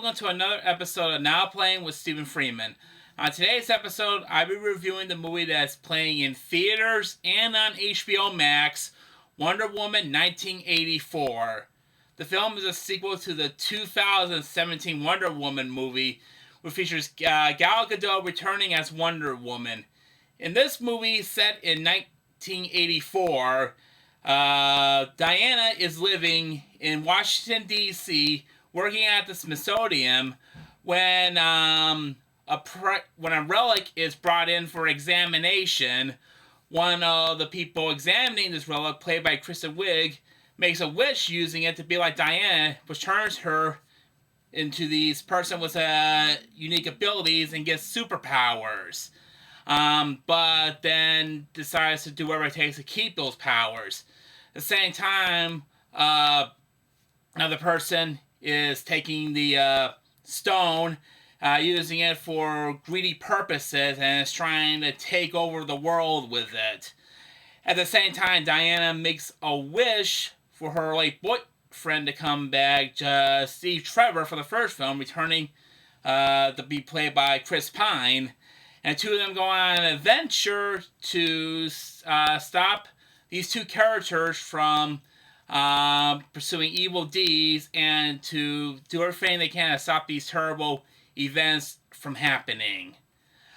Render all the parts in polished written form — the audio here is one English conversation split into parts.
welcome to another episode of Now Playing with Stephen Freeman. On today's episode, I'll be reviewing the movie that's playing in theaters and on HBO Max, Wonder Woman 1984. The film is a sequel to the 2017 Wonder Woman movie, which features Gal Gadot returning as Wonder Woman. In this movie, set in 1984, Diana is living in Washington, D.C., working at the Smithsonian when a relic is brought in for examination. One of the people examining this relic, played by Kristen Wiig, makes a wish using it to be like Diana, which turns her into this person with unique abilities and gets superpowers. But then decides to do whatever it takes to keep those powers. At the same time, another person is taking the stone, using it for greedy purposes, and is trying to take over the world with it. At the same time, Diana makes a wish for her late boyfriend to come back, Steve Trevor, for the first film, returning to be played by Chris Pine. And the two of them go on an adventure to stop these two characters from pursuing evil deeds and to do everything they can to stop these terrible events from happening.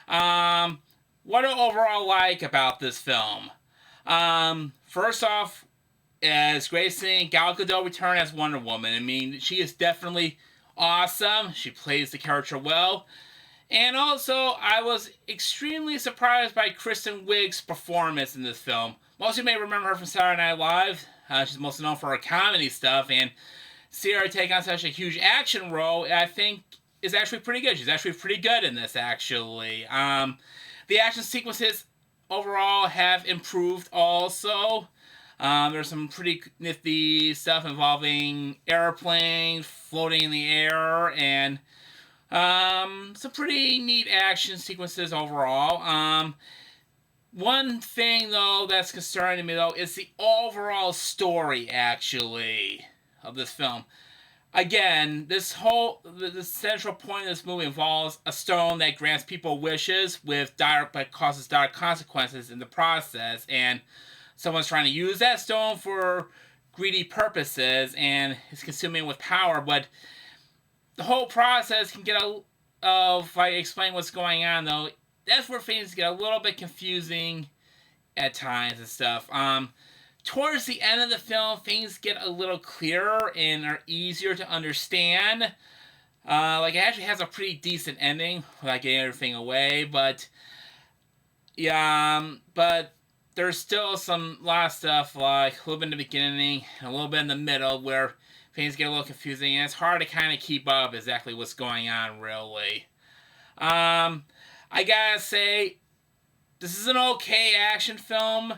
What do I overall like about this film? First off, it's great seeing Gal Gadot return as Wonder Woman. I mean, she is definitely awesome. She plays the character well. And also, I was extremely surprised by Kristen Wiig's performance in this film. Most of you may remember her from Saturday Night Live. She's mostly known for her comedy stuff, and see her take on such a huge action role, I think, is actually pretty good. She's actually pretty good in this, actually. The action sequences overall have improved also. There's some pretty nifty stuff involving airplanes floating in the air, and some pretty neat action sequences overall. One thing, though, that's concerning me, though, is the overall story, actually, of this film. Again, the central point of this movie involves a stone that grants people wishes but causes dire consequences in the process, and someone's trying to use that stone for greedy purposes and is consuming it with power, but the whole process can get if I explain what's going on, though, that's where things get a little bit confusing at times and stuff. Towards the end of the film, things get a little clearer and are easier to understand. It actually has a pretty decent ending without getting everything away, but there's still a lot of stuff, like a little bit in the beginning and a little bit in the middle, where things get a little confusing, and it's hard to kind of keep up exactly what's going on, really. I gotta say, this is an okay action film,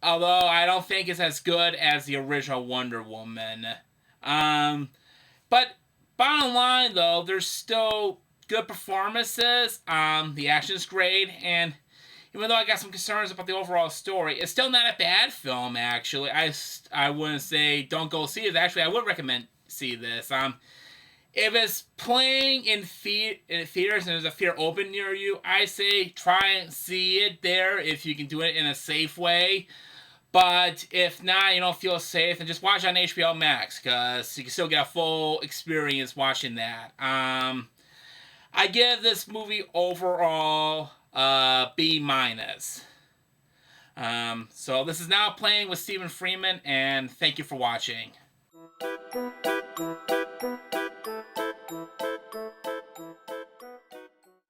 although I don't think it's as good as the original Wonder Woman. But bottom line, though, there's still good performances. The action's great, and even though I got some concerns about the overall story, it's still not a bad film, actually. I wouldn't say don't go see it. Actually, I would recommend see this. If it's playing in theaters and there's a theater open near you, I say try and see it there if you can do it in a safe way. But if not, you don't feel safe, then just watch it on HBO Max, because you can still get a full experience watching that. I give this movie overall B-. So this is Now Playing with Stephen Freeman, and thank you for watching.